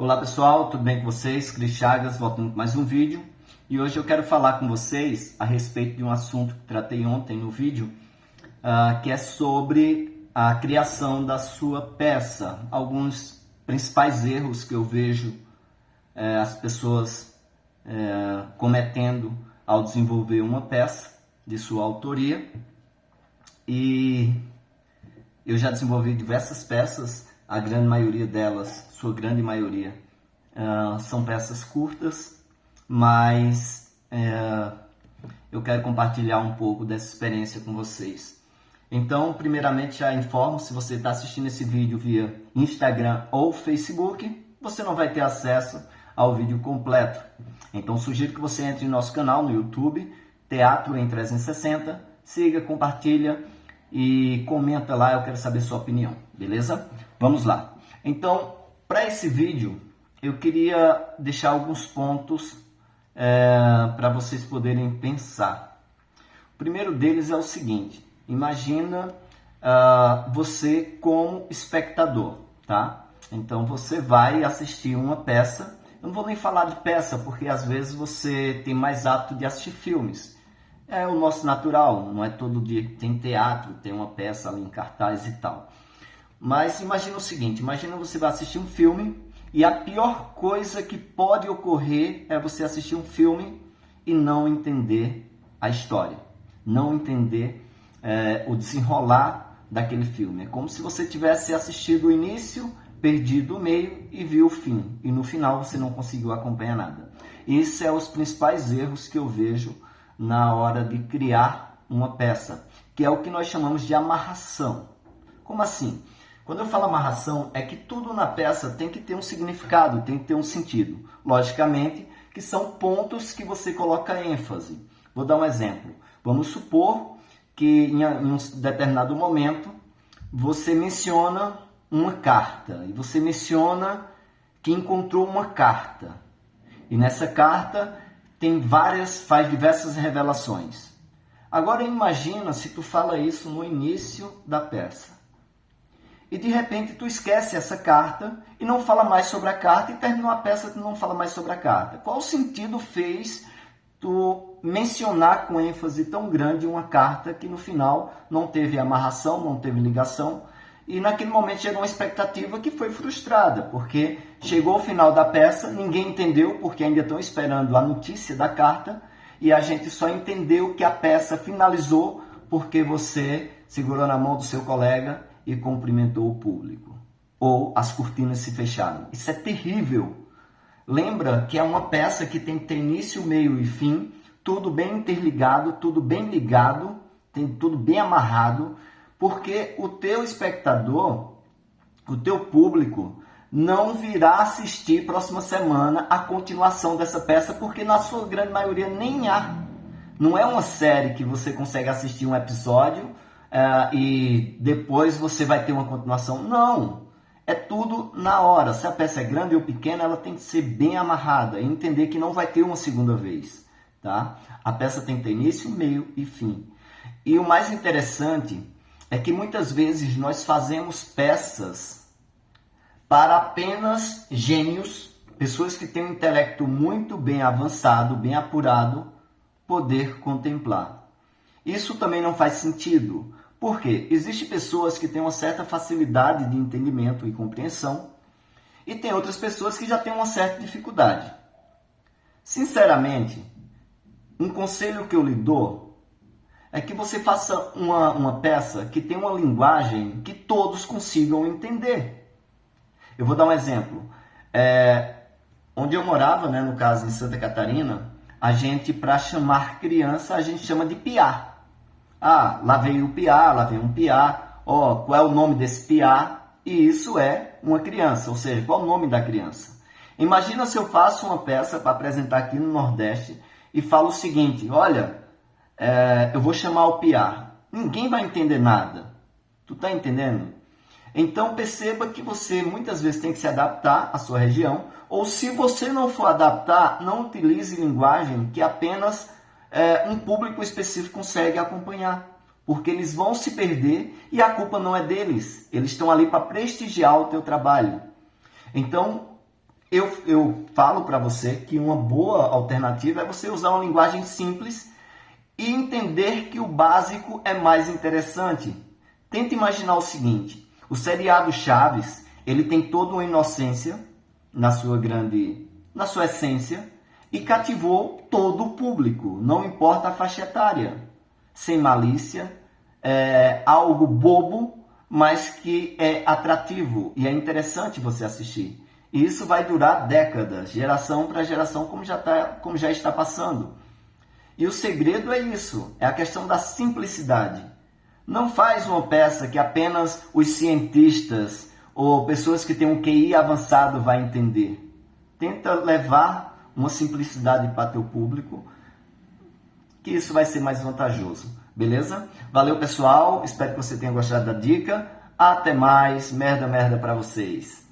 Olá pessoal, tudo bem com vocês? Cris Chagas, voltando com mais um vídeo. E hoje eu quero falar com vocês a respeito de um assunto que tratei ontem no vídeo, que é sobre a criação da sua peça. Alguns principais erros que eu vejo as pessoas cometendo ao desenvolver uma peça de sua autoria. E eu já desenvolvi diversas peças, a grande maioria delas, sua grande maioria, são peças curtas, mas eu quero compartilhar um pouco dessa experiência com vocês. Então, primeiramente, já informo, se você está assistindo esse vídeo via Instagram ou Facebook, você não vai ter acesso ao vídeo completo. Então, sugiro que você entre no nosso canal no YouTube, Teatro em 360, siga, compartilha e comenta lá, eu quero saber sua opinião, beleza? Vamos lá. Então, para esse vídeo, eu queria deixar alguns pontos para vocês poderem pensar. O primeiro deles é o seguinte: imagina você como espectador, tá? Então, você vai assistir uma peça. Eu não vou nem falar de peça, porque às vezes você tem mais hábito de assistir filmes. É o nosso natural, não é todo dia que tem teatro, tem uma peça ali em cartaz e tal. Mas imagina o seguinte, imagina você vai assistir um filme e a pior coisa que pode ocorrer é você assistir um filme e não entender a história, não entender o desenrolar daquele filme. É como se você tivesse assistido o início, perdido o meio e viu o fim. E no final você não conseguiu acompanhar nada. Esses são os principais erros que eu vejo na hora de criar uma peça, que é o que nós chamamos de amarração. Como assim? Quando eu falo amarração, é que tudo na peça tem que ter um significado, tem que ter um sentido. Logicamente, que são pontos que você coloca ênfase. Vou dar um exemplo. Vamos supor que em um determinado momento você menciona uma carta, e você menciona que encontrou uma carta. E nessa carta faz diversas revelações. Agora imagina se tu fala isso no início da peça. E de repente tu esquece essa carta e não fala mais sobre a carta e terminou a peça e não fala mais sobre a carta. Qual sentido fez tu mencionar com ênfase tão grande uma carta que no final não teve amarração, não teve ligação? E naquele momento chegou uma expectativa que foi frustrada, porque chegou o final da peça, ninguém entendeu, porque ainda estão esperando a notícia da carta, e a gente só entendeu que a peça finalizou porque você segurou na mão do seu colega e cumprimentou o público. Ou as cortinas se fecharam. Isso é terrível. Lembra que é uma peça que tem que ter início, meio e fim, tudo bem interligado, tudo bem ligado, tem tudo bem amarrado, porque o teu espectador, o teu público, não virá assistir próxima semana a continuação dessa peça, porque na sua grande maioria nem há. Não é uma série que você consegue assistir um episódio e depois você vai ter uma continuação. Não, é tudo na hora. Se a peça é grande ou pequena, ela tem que ser bem amarrada e entender que não vai ter uma segunda vez. Tá? A peça tem que ter início, meio e fim. E o mais interessante é que muitas vezes nós fazemos peças para apenas gênios, pessoas que têm um intelecto muito bem avançado, bem apurado, poder contemplar. Isso também não faz sentido. Por quê? Existem pessoas que têm uma certa facilidade de entendimento e compreensão e tem outras pessoas que já têm uma certa dificuldade. Sinceramente, um conselho que eu lhe dou é que você faça uma peça que tenha uma linguagem que todos consigam entender. Eu vou dar um exemplo. Onde eu morava, né, no caso em Santa Catarina, a gente, para chamar criança, a gente chama de piá. Ah, lá veio o piá, lá veio um piá. Qual é o nome desse piá? E isso é uma criança, ou seja, qual é o nome da criança? Imagina se eu faço uma peça para apresentar aqui no Nordeste e falo o seguinte: olha, eu vou chamar o piá. Ninguém vai entender nada. Tu tá entendendo? Então perceba que você muitas vezes tem que se adaptar à sua região, ou se você não for adaptar, não utilize linguagem que apenas um público específico consegue acompanhar, porque eles vão se perder e a culpa não é deles. Eles estão ali para prestigiar o teu trabalho. Então, Eu falo para você que uma boa alternativa é você usar uma linguagem simples e entender que o básico é mais interessante. Tenta imaginar o seguinte: o seriado Chaves, ele tem toda uma inocência na sua essência e cativou todo o público, não importa a faixa etária, sem malícia, algo bobo, mas que é atrativo e é interessante você assistir. E isso vai durar décadas, geração para geração, como já está passando. E o segredo é isso, é a questão da simplicidade. Não faz uma peça que apenas os cientistas ou pessoas que têm um QI avançado vai entender. Tenta levar uma simplicidade para teu público, que isso vai ser mais vantajoso. Beleza? Valeu, pessoal. Espero que você tenha gostado da dica. Até mais. Merda para vocês.